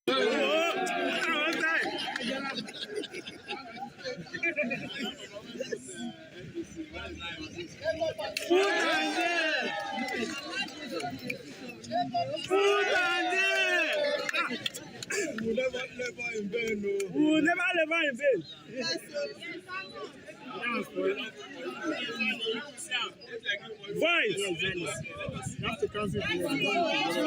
We'll never in vain. We'll never in vain. Voice. You have to cancel it.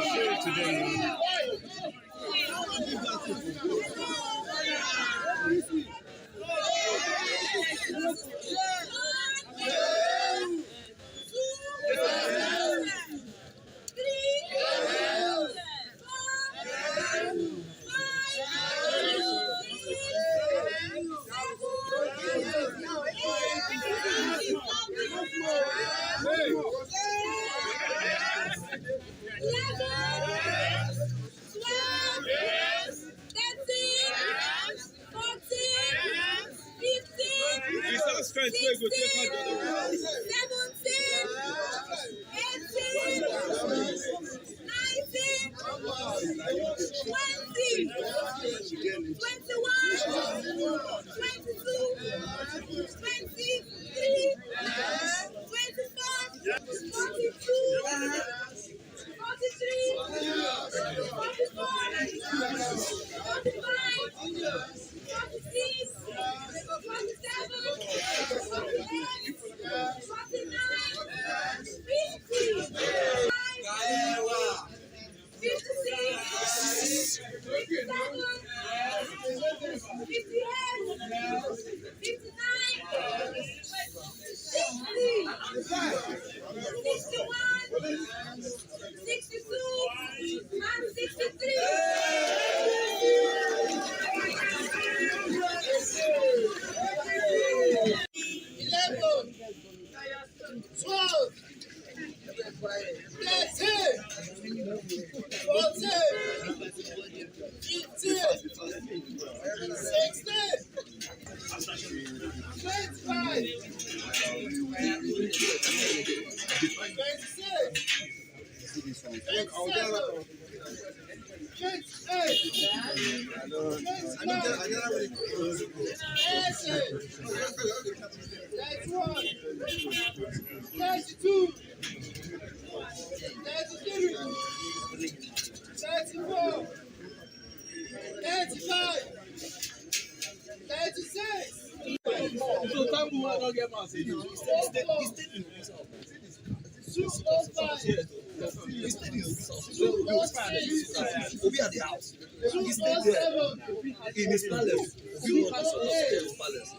We'll be at the house. He stayed there in his palace. You have to stay in his palace.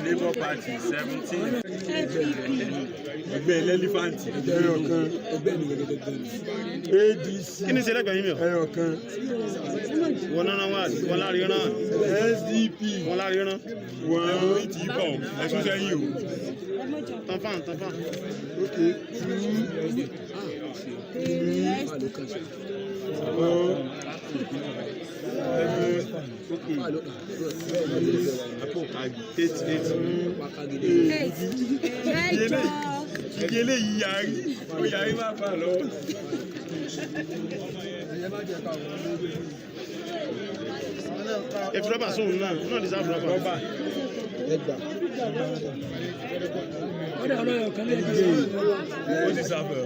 Labour Party 17. Ẹgbẹ́ Elephant. ADC. Kí ni ìṣẹ̀lẹ̀ gbẹ̀yìn mi o? Ẹyọ kan. Wọ́n náà wà wọ́n lárí rán. SDP. Wọ́n lárí rán. Wọ́n ti bọ̀ ẹ̀sùn sẹ́yìn o. Tọ́fàn. Ok. 8 eléyìí yarí ó yarí má bà lọ́wọ́. Èfi rọ́bà sóhun náà ní sáà rọ́bà. Ó ti sáfẹ́.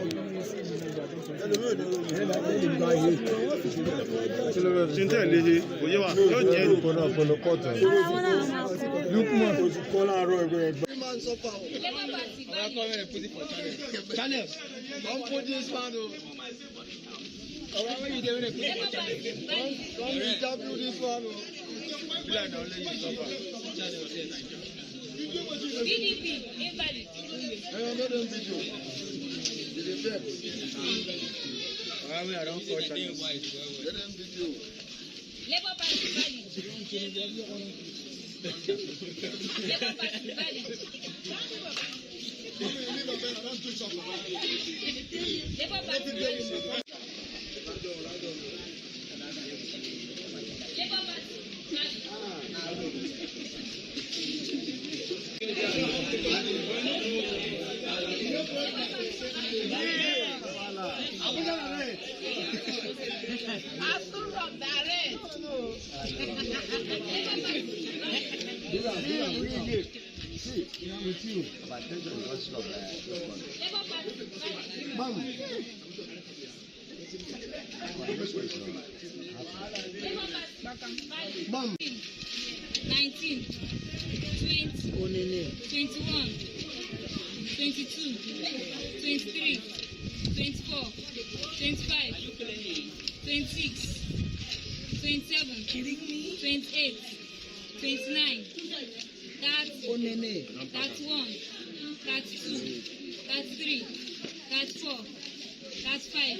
Tí n tẹ̀ léhe, òye wa, yóò jẹ́ ìrùkọ́nà ọ̀pọ̀lọ kọ́ọ̀tù. Lukman tó ti kọ́ láàárọ̀ ẹgbẹ́ ẹgbẹ́. Channel. Don't put this one. When you do it, don't interview this one. PDP, invalid. I am not on video. Labour Party valid. Labour Party valid. Labour Party valid. Mom. 19, 20, 21, 22, 23, 24, 25, 26, 27, 28, 29, 30, 31, 32, 33, 34, 35,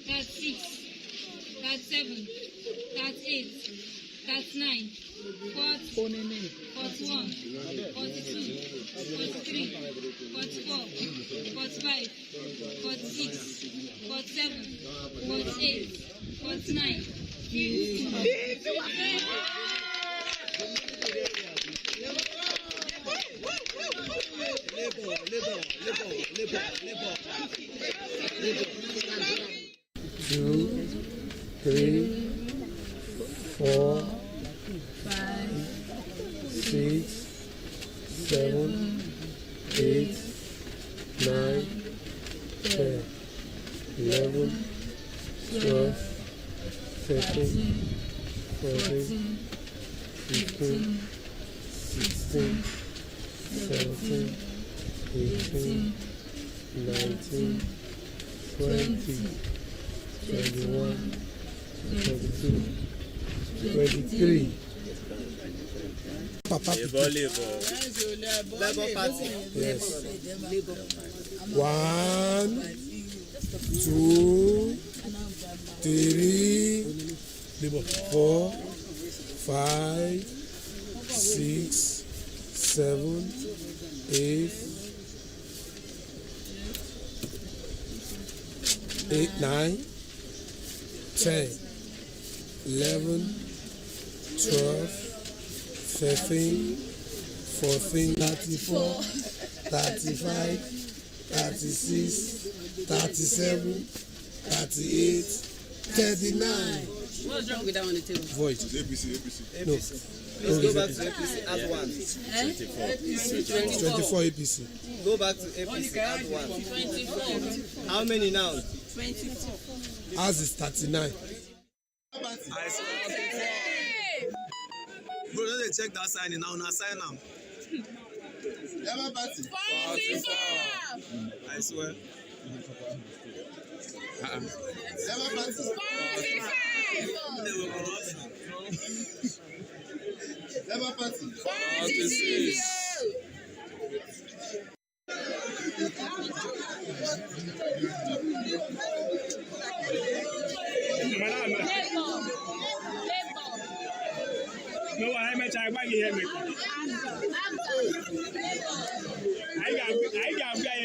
36, 37, 38, 39, 40, 41, 42, 43, 44, 45, 46, 47, 48, 49, 50. Two, 3, 4, 5, 6, 7, 8, 9, 10, 11, 12, 13, 14, 15, 16, 17, 18, 19, 20, 21, 22, 23. Papa. Labour Party. Yes. 1, 2, 3, 4, 5, 6, 7, 8, 9, 10, 11, 12, 13, 14, 34, 35, 36, 37, 38, 39, What's wrong with that on the table? Void. APC. No. Let's go back to APC as one. 24 APC. Go back to APC as one. 24. How many now? 24. Ours is 39. Bro, let's check that sign now. Now sign now. Labour Party. 44. I swear. Labour Party. 45. Labour Party. 46. No, I met I buy here. I got guy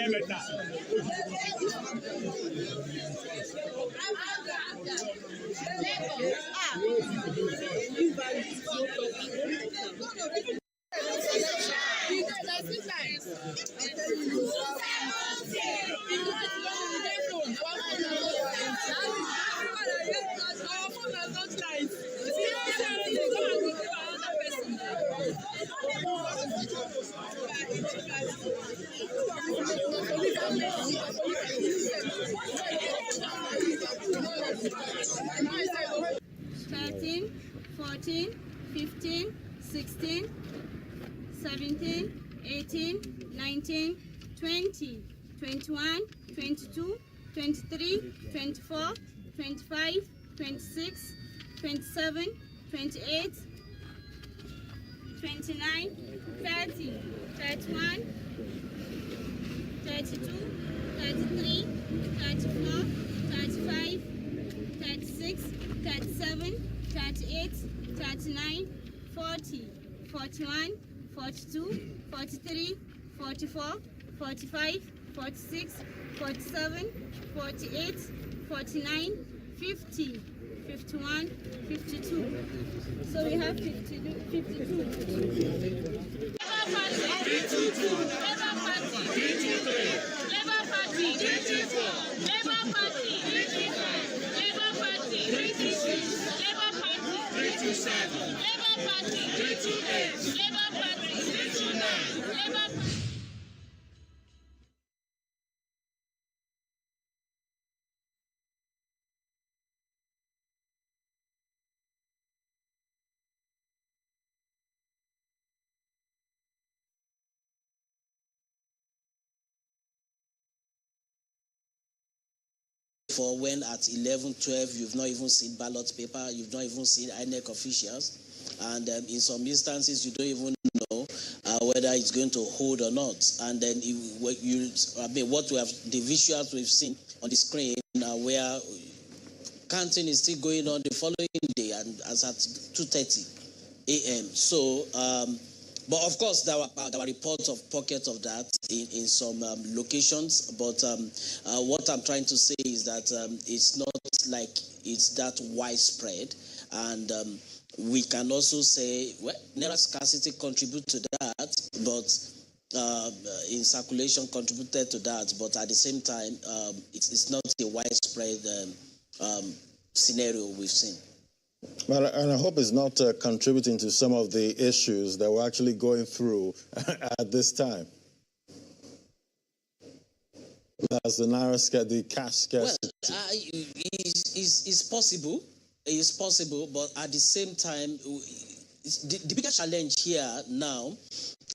Thirteen, 14, 15, 16, 17, 18, 19, 20, 21, 22, 23, 24, 25, 26, 27, 28, 29, 30, 31, 32, 33, 34, 35, 36, 37, 38, 39, 40, 41, 42, 43, 44, 45, 46, 47, 48, 49, 50, 51, 52. So we have 52. For when at 11, 12, you've not even seen ballot paper, you've not even seen INEC officials, and in some instances you don't even know whether it's going to hold or not. And then what we have, the visuals we've seen on the screen where counting is still going on the following day, and as at 2:30 a.m. So, but of course, there were reports of pockets of that in some locations. But what I'm trying to say is that it's not like it's that widespread. And we can also say, well, naira scarcity contribute to that, but in circulation contributed to that. But at the same time, it's not a widespread scenario we've seen. Well, and I hope it's not contributing to some of the issues that we're actually going through at this time. That's the the cash scarcity. Well, it's possible. It's possible, but at the same time, the bigger challenge here now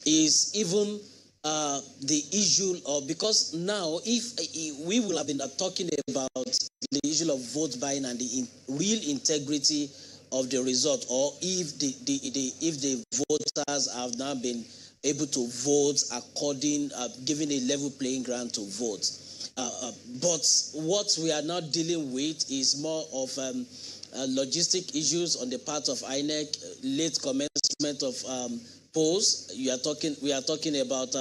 is even the issue of, because now if we will have been talking about the issue of vote buying and the real integrity of the result, or if the voters have now been able to vote according, given a level playing ground to vote. But what we are now dealing with is more of logistic issues on the part of INEC, late commencement of polls. We are talking about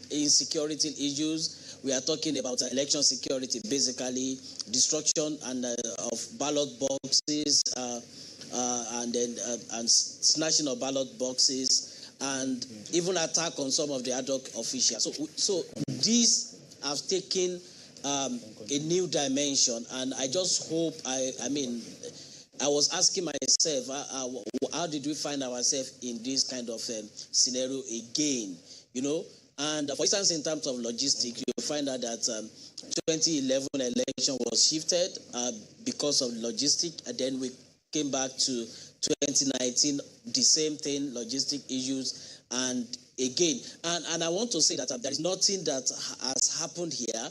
insecurity issues. We are talking about election security, basically destruction and of ballot boxes, and then and snatching of ballot boxes, and even attack on some of the ad hoc officials. So these have taken a new dimension, and I just hope, I mean, I was asking myself, how did we find ourselves in this kind of scenario again? You know, and for instance, in terms of logistics, you find out that 2011 election was shifted because of logistics, and then we came back to 2019, the same thing, logistic issues, and again, and I want to say that there is nothing that has happened here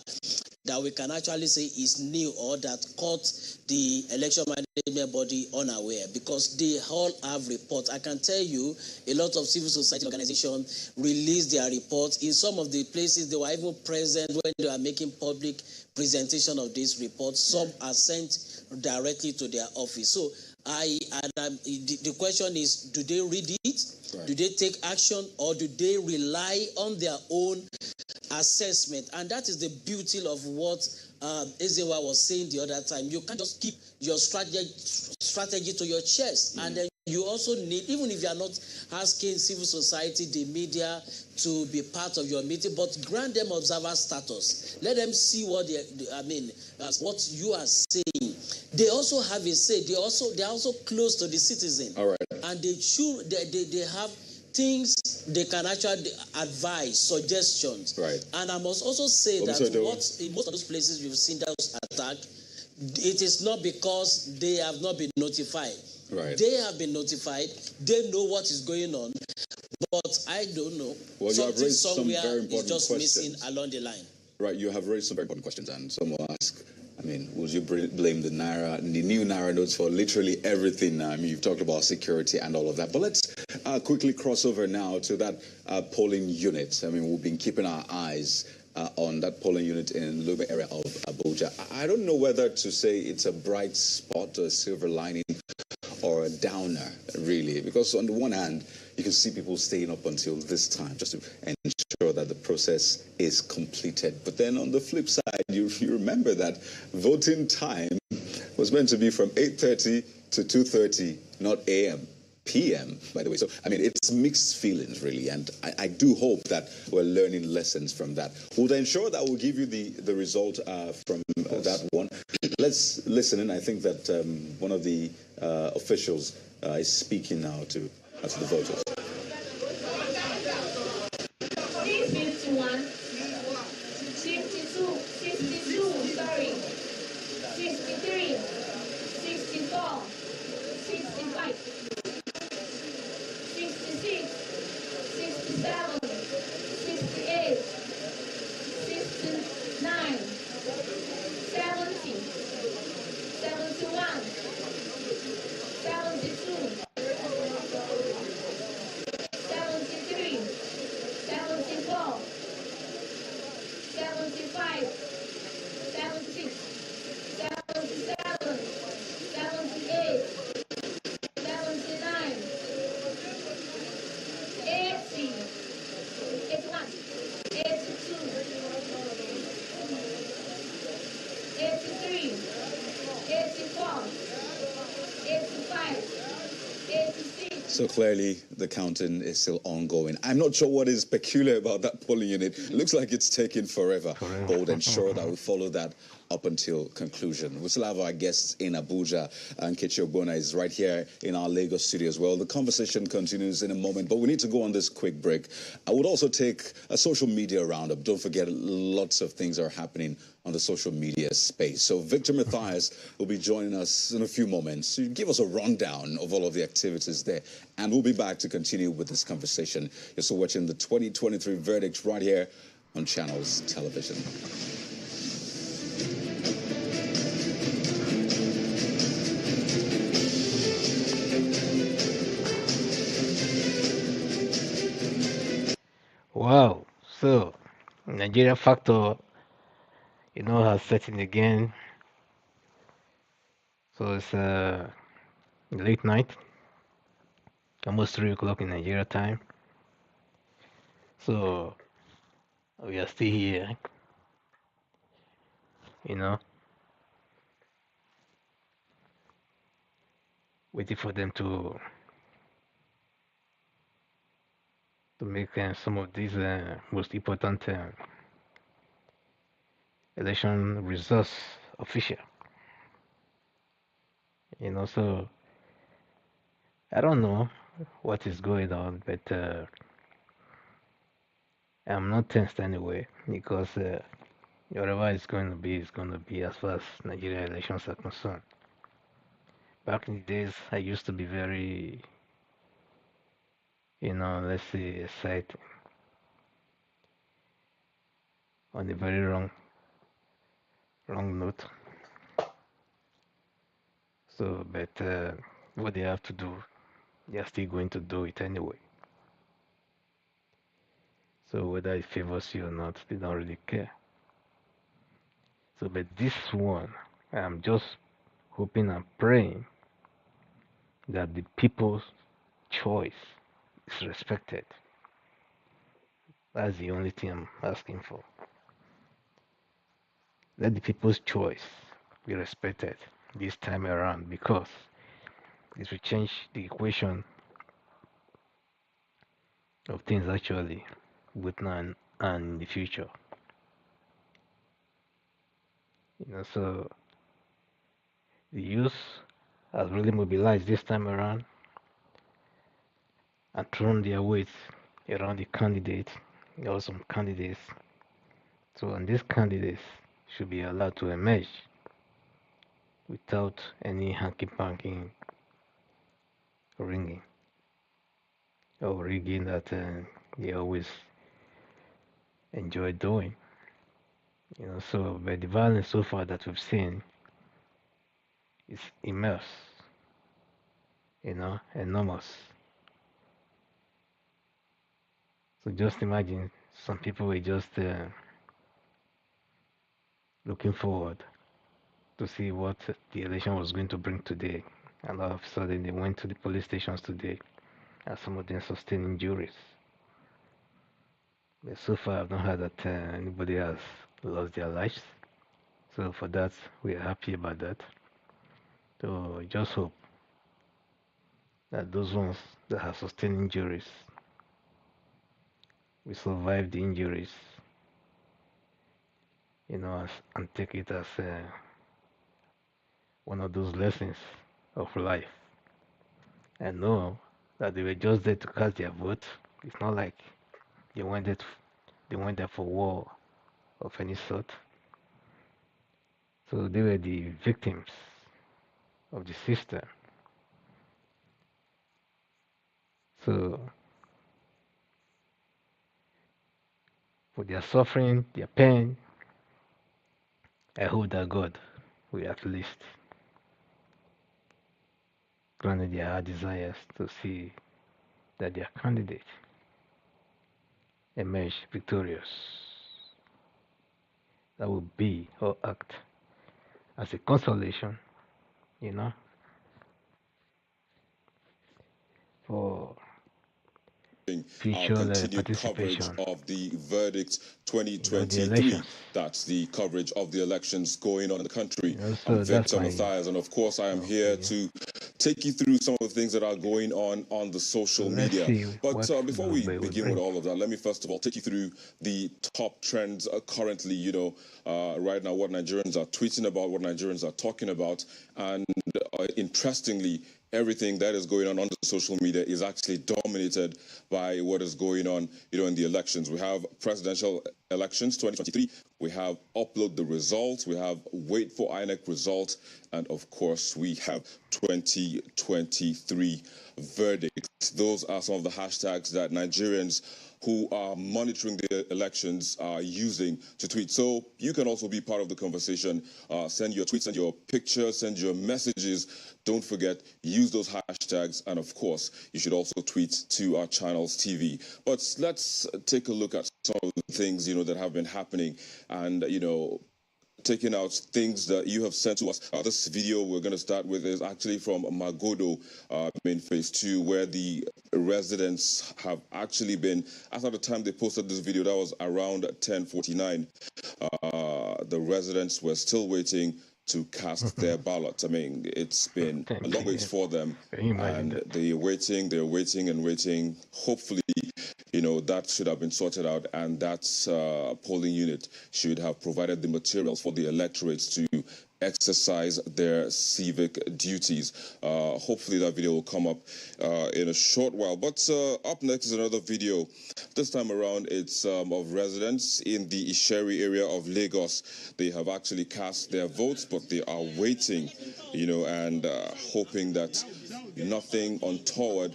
that we can actually say is new or that caught the election management body unaware, because they all have reports. I can tell you a lot of civil society organizations released their reports. In some of the places, they were even present when they were making public presentation of these reports. Some are sent directly to their office. So the question is, do they read it? Right. Do they take action, or do they rely on their own assessment? And that is the beauty of what Ezewa was saying the other time. You can't just keep your strategy to your chest. And then you also need, even if you are not asking civil society, the media to be part of your meeting, but grant them observer status. Let them see what what you are saying. They also have a say. They are also close to the citizen. All right. And they have things they can actually advise, suggestions. Right. And I must also say that in most of those places you've seen those attacks, it is not because they have not been notified. Right. They have been notified. They know what is going on. But I don't know. Well, you have raised some very important is just questions. Missing along the line. Right. You have raised some very important questions, and some will ask, would you blame the new Naira notes for literally everything now? You've talked about security and all of that. But let's quickly cross over now to that polling unit. We've been keeping our eyes on that polling unit in the Lube area of Abuja. I don't know whether to say it's a bright spot or a silver lining or a downer, really, because on the one hand, you can see people staying up until this time just to ensure that the process is completed. But then on the flip side, you remember that voting time was meant to be from 8:30 to 2:30, not a.m., p.m., by the way. So, it's mixed feelings, really, and I do hope that we're learning lessons from that. We'll ensure that we'll give you the result from that one. Let's listen in. I think that one of the officials is speaking now to the voters. 51, 62, 63, 64, 65, 66, 67, 68, 69, 70, 71, 72, 73, 74, 75, 76, 77, 78, 79, 80, 81, 82, 83, 84, 85, 86. So clearly, the counting is still ongoing. I'm not sure what is peculiar about that polling unit. It looks like it's taking forever. But we'll ensure that we follow that up until conclusion. We still have our guests in Abuja, and Nkechi Ogbonna is right here in our Lagos studio as well. The conversation continues in a moment, but we need to go on this quick break. I would also take a social media roundup. Don't forget, lots of things are happening on the social media space. So Victor Matthias will be joining us in a few moments to give us a rundown of all of the activities there. And we'll be back to continue with this conversation. You're still watching the 2023 verdict right here on Channels Television. Wow, so Nigeria factor, has set in again. So it's late night, almost 3 o'clock in Nigeria time. So we are still here, waiting for them to make some of these most important election results official. You know, so I don't know what is going on, but I'm not tensed anyway because whatever it's going to be as far as Nigeria elections are concerned. Back in the days, I used to be very, let's say, excited on a very wrong note. So, but what they have to do, they are still going to do it anyway. So whether it favors you or not, they don't really care. So, but this one, I'm just hoping and praying that the people's choice is respected. That's the only thing I'm asking for. Let the people's choice be respected this time around, because this will change the equation of things actually, both now and in the future. So the youth has really mobilized this time around and thrown their weight around the candidate. There are some candidates. So, and these candidates should be allowed to emerge without any hanky-panky ringing or rigging that they always enjoy doing. So but the violence so far that we've seen is immense, enormous. So just imagine some people were just looking forward to see what the election was going to bring today, and all of a sudden they went to the police stations today, and some of them sustained injuries. But so far I've not heard that anybody has lost their lives. So for that, we are happy about that. So just hope that those ones that have sustained injuries will survive the injuries, and take it as one of those lessons of life, and know that they were just there to cast their vote. It's not like they went there for war of any sort. So they were the victims of the system. So for their suffering, their pain, I hope that God will at least grant their heart desires to see that their candidate emerge victorious. That will be or act as a consolation, for future continued coverage of the verdict 2023. That's the coverage of the elections going on in the country. I'm Victor Matthias, and of course I am here to take you through some of the things that are going on the social media. But before we begin with all of that, let me first of all take you through the top trends currently, right now, what Nigerians are tweeting about, what Nigerians are talking about, and interestingly, everything that is going on the social media is actually dominated by what is going on, in the elections. We have presidential elections 2023. We have upload the results. We have wait for INEC results. And of course, we have 2023 verdicts. Those are some of the hashtags that Nigerians who are monitoring the elections are using to tweet. So you can also be part of the conversation. Send your tweets, send your pictures, send your messages. Don't forget, use those hashtags. And of course, you should also tweet to our channels TV. But let's take a look at some of the things, that have been happening and, taking out things that you have sent to us. This video we're going to start with is actually from Magodo, main phase 2, where the residents have actually been, as at the time they posted this video, that was around 10:49. The residents were still waiting to cast their ballots. I mean, it's been a long wait for them, and they're waiting and waiting. Hopefully, that should have been sorted out, and that polling unit should have provided the materials for the electorates to exercise their civic duties. Hopefully that video will come up in a short while. But up next is another video. This time around, it's of residents in the Isheri area of Lagos. They have actually cast their votes, but they are waiting, and hoping that nothing untoward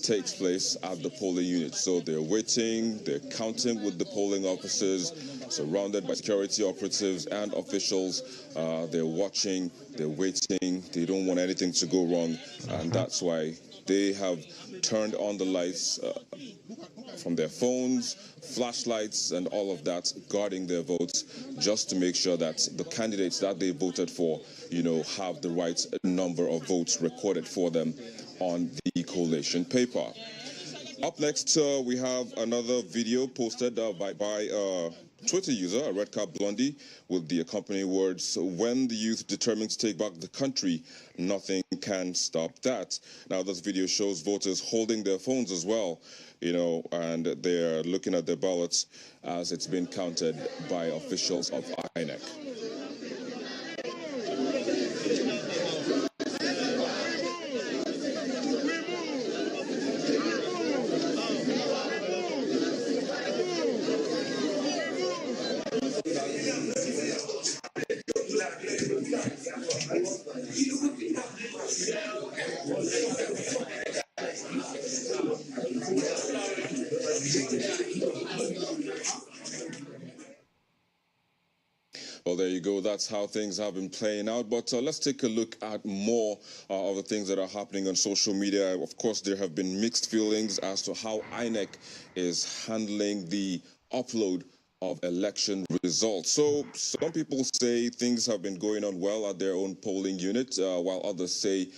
takes place at the polling unit. So they're waiting, they're counting with the polling officers, surrounded by security operatives and officials. They're watching, they're waiting, they don't want anything to go wrong, and that's why they have turned on the lights from their phones, flashlights, and all of that, guarding their votes, just to make sure that the candidates that they voted for, have the right number of votes recorded for them on the collation paper. Up next, we have another video posted by Twitter user, Red Cap Blondie, with the accompanying words, "When the youth determined to take back the country, nothing can stop that." Now, this video shows voters holding their phones as well, and they're looking at their ballots as it's been counted by officials of INEC. Well, there you go. That's how things have been playing out. But let's take a look at more of the things that are happening on social media. Of course, there have been mixed feelings as to how INEC is handling the upload of election results. So some people say things have been going on well at their own polling unit, while others say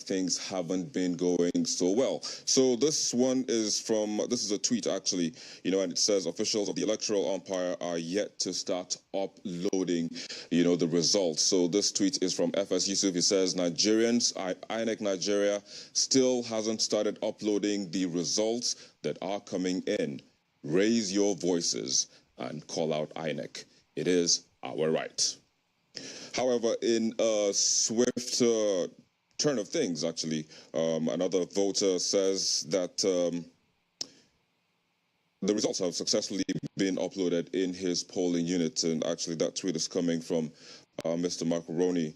things haven't been going so well. So this is a tweet actually, and it says officials of the electoral umpire are yet to start uploading, the results. So this tweet is from FS Yusuf. He says, Nigerians, INEC Nigeria still hasn't started uploading the results that are coming in. Raise your voices and call out INEC. It is our right. However, in a swift turn of things, actually, another voter says that the results have successfully been uploaded in his polling unit. And actually, that tweet is coming from Mr. Macaroni.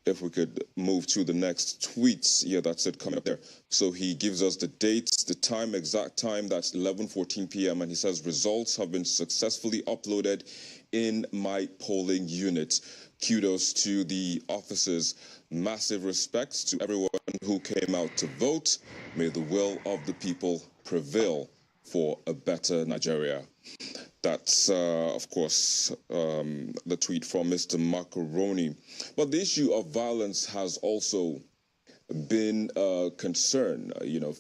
If we could move to the next tweets. Yeah, that's it coming up there. So he gives us the dates, the time, exact time, that's 11:14 p.m. And he says, results have been successfully uploaded in my polling unit. Kudos to the officers. Massive respects to everyone who came out to vote. May the will of the people prevail for a better Nigeria. That's, of course, the tweet from Mr. Macaroni. But the issue of violence has also been a concern,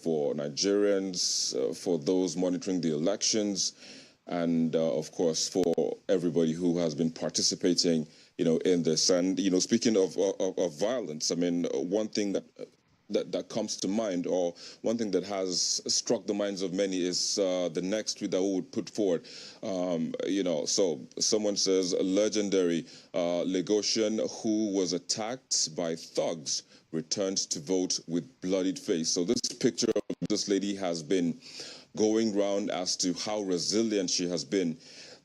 for Nigerians, for those monitoring the elections, and, of course, for everybody who has been participating, in this. And, speaking of violence, I mean, one thing that comes to mind, or one thing that has struck the minds of many, is the next tweet that we would put forward. So someone says, a legendary Lagosian who was attacked by thugs returns to vote with bloodied face. So this picture of this lady has been going round as to how resilient she has been,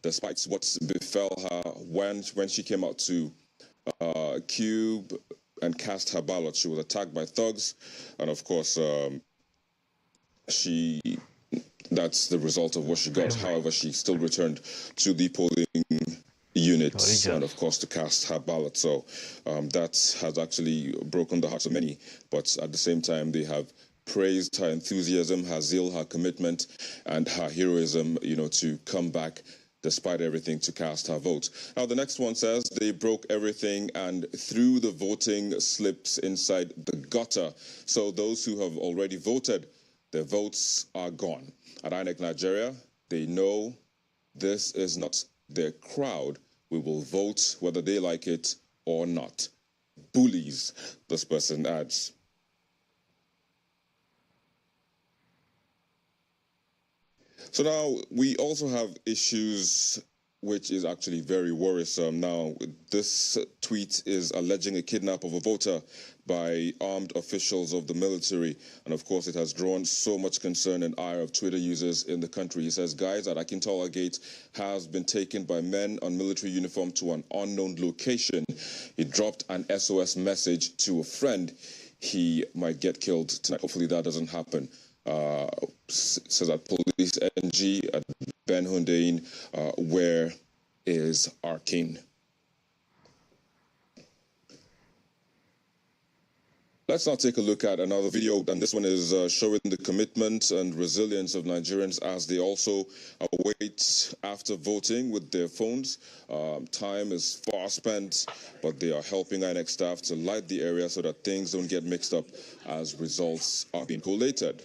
despite what befell her when she came out to Cube and cast her ballot. She was attacked by thugs, and of course, that's the result of what she got. However, she still returned to the polling units and, of course, to cast her ballot. So that has actually broken the hearts of many, but at the same time, they have praised her enthusiasm, her zeal, her commitment, and her heroism, to come back despite everything to cast her vote. Now, the next one says they broke everything and threw the voting slips inside the gutter. So those who have already voted, their votes are gone. At INEC Nigeria, they know this is not their crowd. We will vote whether they like it or not. Bullies, this person adds. So now we also have issues which is actually very worrisome. Now, this tweet is alleging a kidnap of a voter by armed officials of the military. And of course, it has drawn so much concern and ire of Twitter users in the country. He says, guys, at Akintola Gate has been taken by men on military uniform to an unknown location. He dropped an SOS message to a friend. He might get killed tonight. Hopefully that doesn't happen. Says at Police NG at Ben Hundein, where is our king? Let's now take a look at another video, and this one is showing the commitment and resilience of Nigerians as they also await after voting with their phones. Time is far spent, but they are helping INEC staff to light the area so that things don't get mixed up as results are being collated.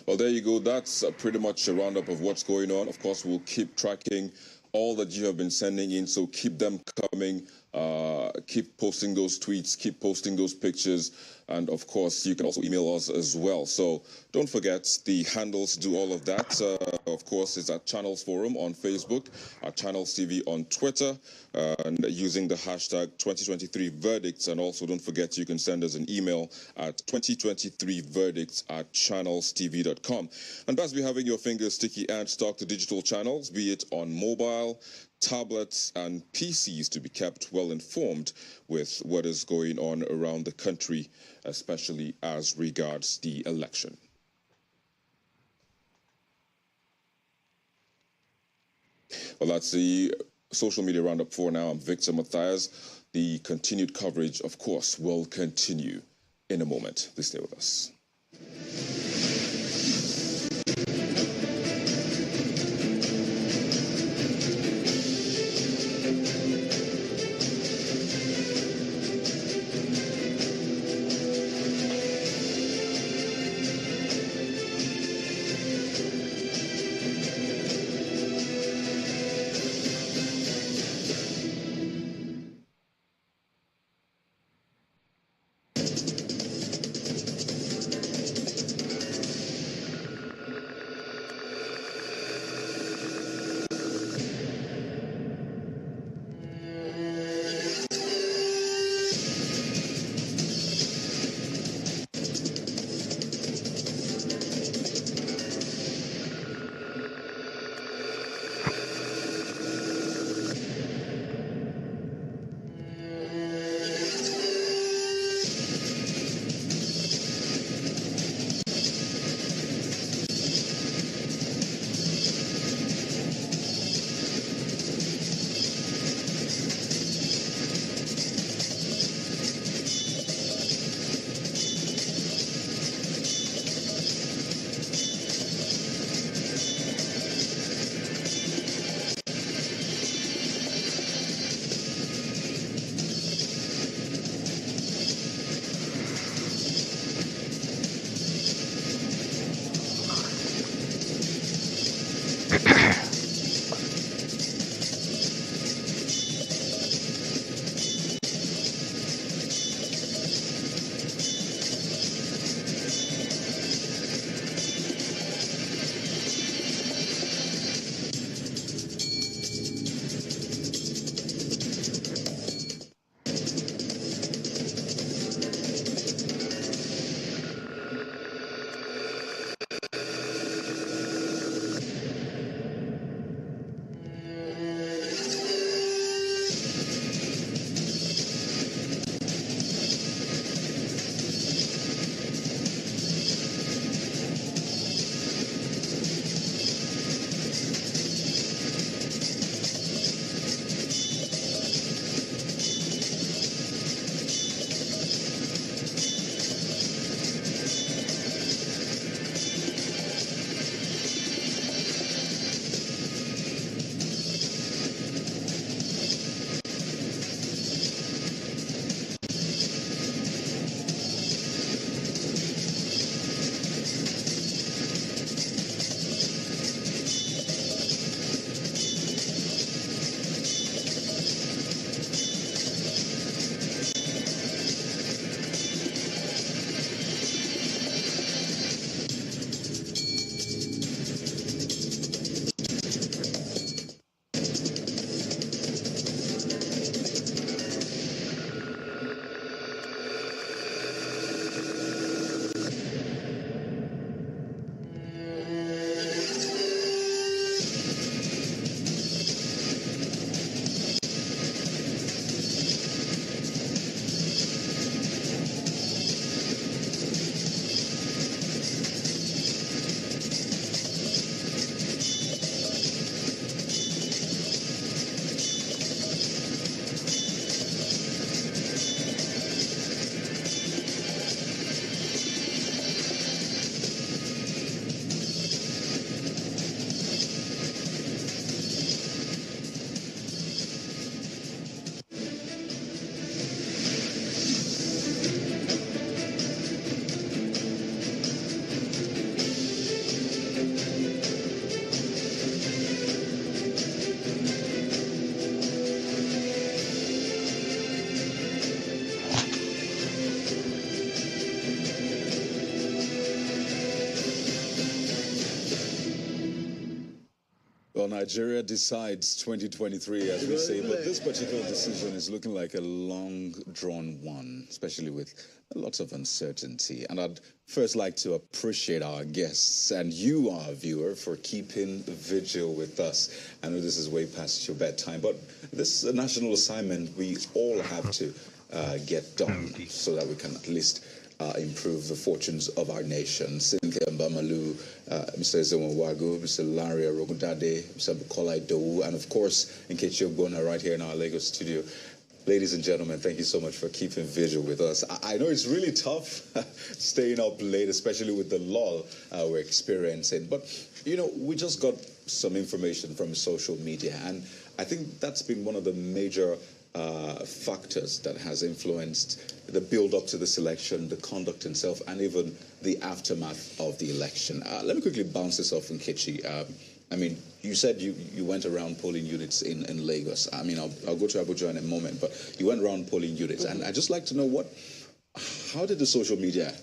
Well, there you go. That's pretty much a roundup of what's going on. Of course, we'll keep tracking all that you have been sending in, so keep them coming. Keep posting those tweets, keep posting those pictures, and of course, you can also email us as well. So don't forget the handles to do all of that. Of course, it's at Channels Forum on Facebook, at Channels TV on Twitter, and using the hashtag 2023verdicts. And also don't forget you can send us an email at 2023verdicts@channelstv.com. And best be having your fingers sticky and stock to digital channels, be it on mobile, tablets and PCs, to be kept well informed with what is going on around the country, especially as regards the election. Well, that's the social media roundup for now. I'm Victor Matthias. The continued coverage, of course, will continue in a moment. Please stay with us. Well, Nigeria decides 2023, as we say, but this particular decision is looking like a long-drawn one, especially with lots of uncertainty. And I'd first like to appreciate our guests and you, our viewer, for keeping vigil with us. I know this is way past your bedtime, but this is a national assignment we all have to get done so that we can at least improve the fortunes of our nation. Cynthia Mbamalu, Mr. Ezenwo-Wagu, Mr. Larry Arogundade, Mr. Bukola Idowu, and of course, Nkechi Ogbonna right here in our Lagos studio. Ladies and gentlemen, thank you so much for keeping vigil with us. I know it's really tough staying up late, especially with the lull we're experiencing. But, you know, we just got some information from social media, and I think that's been one of the major factors that has influenced the build-up to this election, the conduct itself, and even the aftermath of the election. Let me quickly bounce this off Nkechi. I mean, you said you went around polling units in Lagos. I mean, I'll go to Abuja in a moment, but you went around polling units, and I'd just like to know how did the social media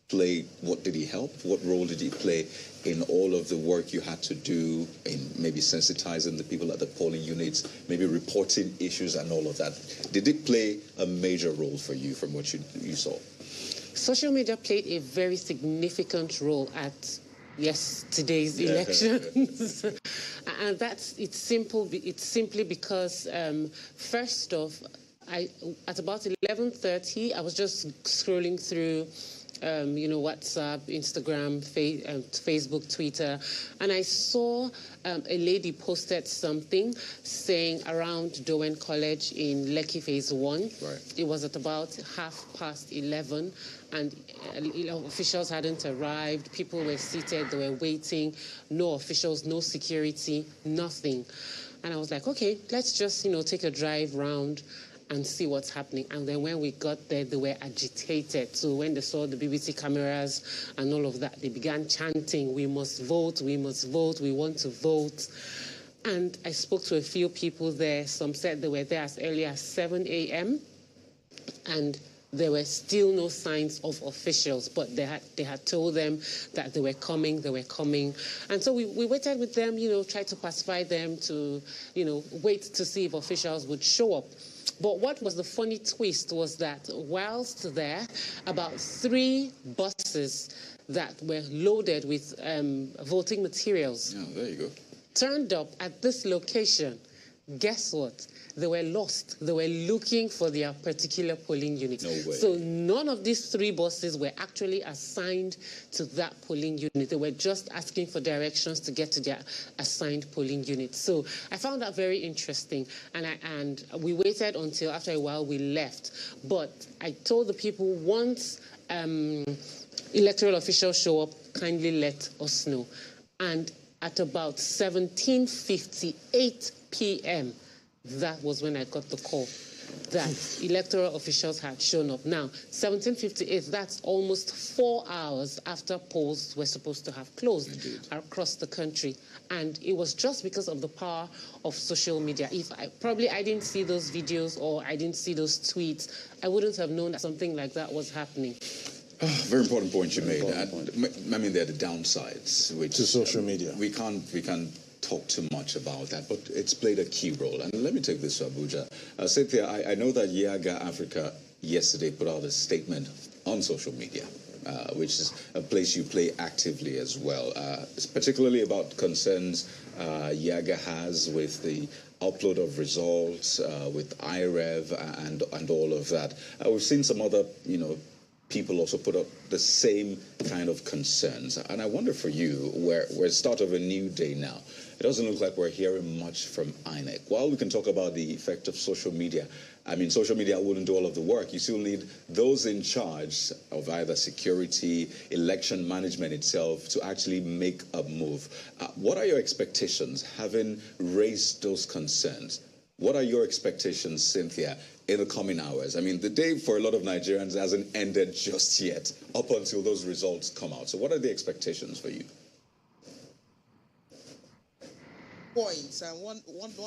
play? What did he help? What role did he play in all of the work you had to do in maybe sensitizing the people at the polling units, maybe reporting issues and all of that? Did it play a major role for you from what you saw? Social media played a very significant role at today's elections. And it's simply because, first off, at about 11:30, I was just scrolling through WhatsApp, Instagram, Facebook, Twitter, and I saw a lady posted something saying around Dowen College in Lekki Phase 1. Right. It was at about 11:30, and officials hadn't arrived. People were seated, they were waiting. No officials, no security, nothing. And I was like, okay, let's just take a drive round and see what's happening. And then when we got there, they were agitated. So when they saw the BBC cameras and all of that, they began chanting, "We must vote, we must vote, we want to vote." And I spoke to a few people there. Some said they were there as early as 7 a.m. and there were still no signs of officials, but they had told them that they were coming. And so we waited with them, tried to pacify them to, wait to see if officials would show up. But what was the funny twist was that whilst there, about 3 buses that were loaded with voting materials there you go. turned up at this location. Guess what? They were lost. They were looking for their particular polling unit. No way. So none of these 3 buses were actually assigned to that polling unit. They were just asking for directions to get to their assigned polling unit. So I found that very interesting. And we waited until after a while we left. But I told the people, once electoral officials show up, kindly let us know. And at about 17:58 p.m., that was when I got the call that electoral officials had shown up. Now, 17:58, that's almost 4 hours after polls were supposed to have closed across the country. And it was just because of the power of social media. If I didn't see those videos or I didn't see those tweets, I wouldn't have known that something like that was happening. Very important point you made. I mean, there are the downsides to social media. We can't talk too much about that, but it's played a key role. And let me take this to Abuja. Cynthia, I know that Yiaga Africa yesterday put out a statement on social media, which is a place you play actively as well, particularly about concerns Yiaga has with the upload of results, with IREV and all of that. We've seen some other, people also put up the same kind of concerns. And I wonder for you, we're at the start of a new day now. It doesn't look like we're hearing much from INEC. While we can talk about the effect of social media, I mean, social media wouldn't do all of the work. You still need those in charge of either security, election management itself to actually make a move. What are your expectations, having raised those concerns? What are your expectations, Cynthia, in the coming hours? I mean, the day for a lot of Nigerians hasn't ended just yet, up until those results come out. So what are the expectations for you? Points. And one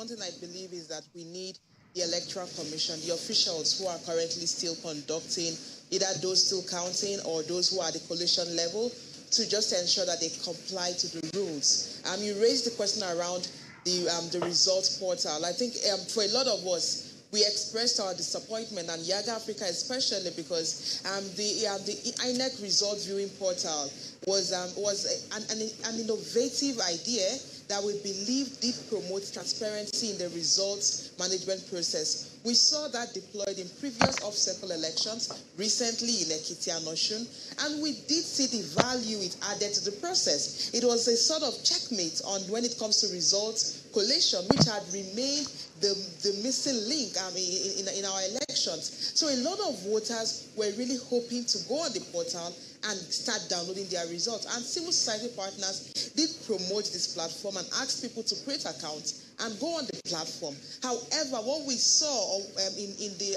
thing I believe is that we need the Electoral Commission, the officials who are currently still conducting, either those still counting or those who are at the coalition level, to just ensure that they comply to the rules. You raised the question around the results portal. I think for a lot of us, we expressed our disappointment, and Yaga Africa especially, because the INEC results viewing portal was an innovative idea that we believe did promote transparency in the results management process. We saw that deployed in previous off-cycle elections, recently in Ekiti and Osun, and we did see the value it added to the process. It was a sort of checkmate on when it comes to results collation, which had remained the missing link in our elections. So a lot of voters were really hoping to go on the portal and start downloading their results. And civil society partners did promote this platform and asked people to create accounts and go on the platform. However, what we saw in the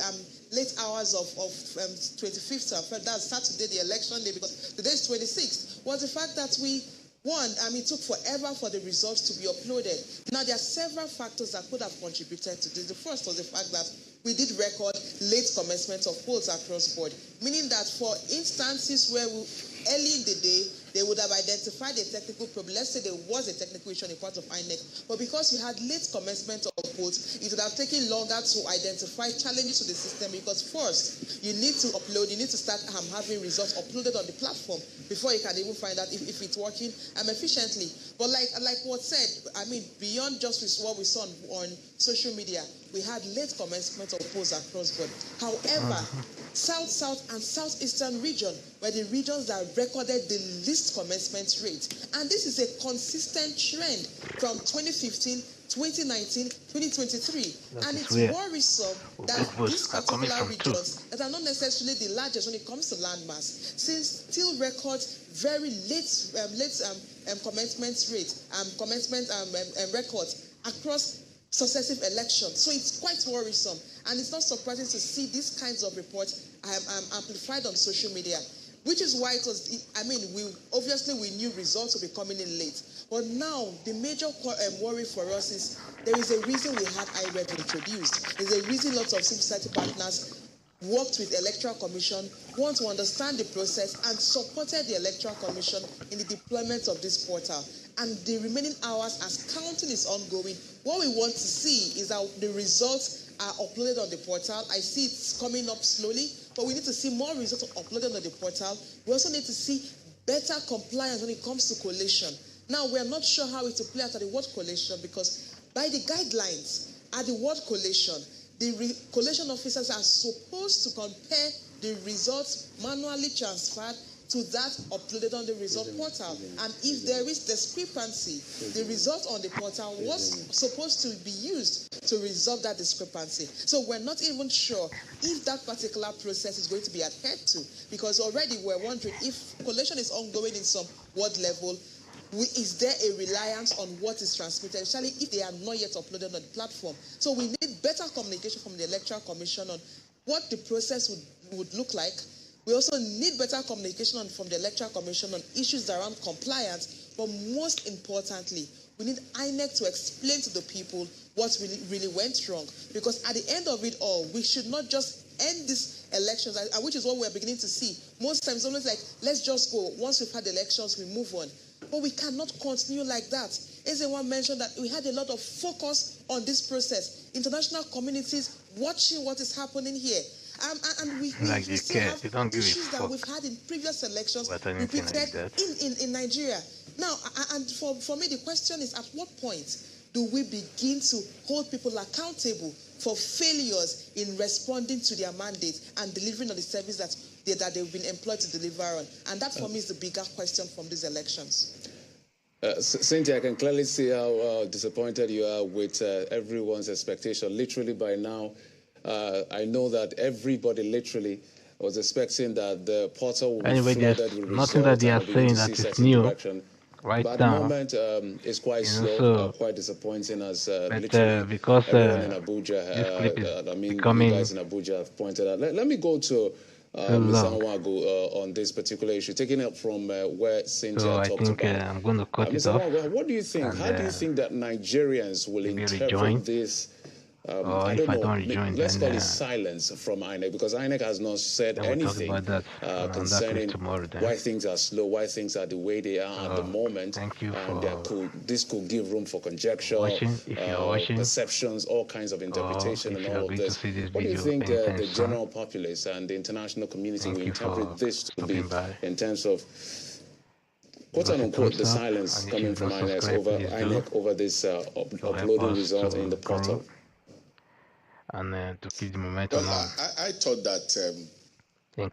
late hours of 25th, that's Saturday, the election day, because today is 26th, was the fact that it took forever for the results to be uploaded. Now, there are several factors that could have contributed to this. The first was the fact that we did record late commencement of polls across board, meaning that for instances where early in the day, they would have identified a technical problem. Let's say there was a technical issue on the part of INEC, but because you had late commencement of polls, it would have taken longer to identify challenges to the system, because first, you need to upload, you need to start having results uploaded on the platform before you can even find out if it's working efficiently. But like what said, beyond just what we saw on social media, we had late commencement of polls across board. However, South and Southeastern region were the regions that recorded the least commencement rate. And this is a consistent trend from 2015, 2019, 2023. And it's worrisome that these particular regions that are not necessarily the largest when it comes to landmass still record very late commencement rate, records across successive elections. So it's quite worrisome, and it's not surprising to see these kinds of reports amplified on social media, which is why it was, we knew results would be coming in late. But now, the major worry for us is there is a reason we had IREV introduced. There's a reason lots of civil society partners worked with Electoral Commission, want to understand the process, and supported the Electoral Commission in the deployment of this portal. And the remaining hours, as counting is ongoing, what we want to see is that the results are uploaded on the portal. I see it's coming up slowly, but we need to see more results uploaded on the portal. We also need to see better compliance when it comes to collation. Now, we are not sure how it will play out at the word collation, because by the guidelines at the word collation, the collation officers are supposed to compare the results manually transferred to that uploaded on the result portal. And if there is discrepancy, the result on the portal was supposed to be used to resolve that discrepancy. So we're not even sure if that particular process is going to be adhered to, because already we're wondering if collation is ongoing in some ward level, is there a reliance on what is transmitted, especially if they are not yet uploaded on the platform? So we need better communication from the Electoral Commission on what the process would look like. We also need better communication from the Electoral Commission on issues around compliance, but most importantly, we need INEC to explain to the people what really went wrong. Because at the end of it all, we should not just end these elections, which is what we're beginning to see. Most times, always like, let's just go. Once we've had elections, we move on. But we cannot continue like that. Ezewan mentioned that we had a lot of focus on this process. International communities watching what is happening here. And we still have issues that we've had in previous elections repeated in Nigeria. Now, and for me, the question is, at what point do we begin to hold people accountable for failures in responding to their mandate and delivering on the service that they've been employed to deliver on? And that, for me, is the bigger question from these elections. Cynthia, I can clearly see how disappointed you are with everyone's expectation. Literally by now, I know that everybody literally was expecting that the portal would be flooded with nothing that they are saying that is new right but now. At the moment, it's quite slow, so, quite disappointing, as but, because everyone in Abuja, you guys in Abuja have pointed out. Let me go to Ms. Anwagu on this particular issue, taking it from where Cynthia talked about. I'm going to cut Ms. it off. Anwagu, what do you think? How do you think that Nigerians will interpret this I don't know. Let's call it silence from INEC, because INEC has not said anything concerning why things are slow, why things are the way they are at the moment. And this could give room for conjecture, perceptions, all kinds of interpretation, and all of this. What do you think the general populace and the international community will interpret this to be in terms of, quote unquote, the silence coming from INEC over this uploading result in the portal? And to keep the momentum on. I thought that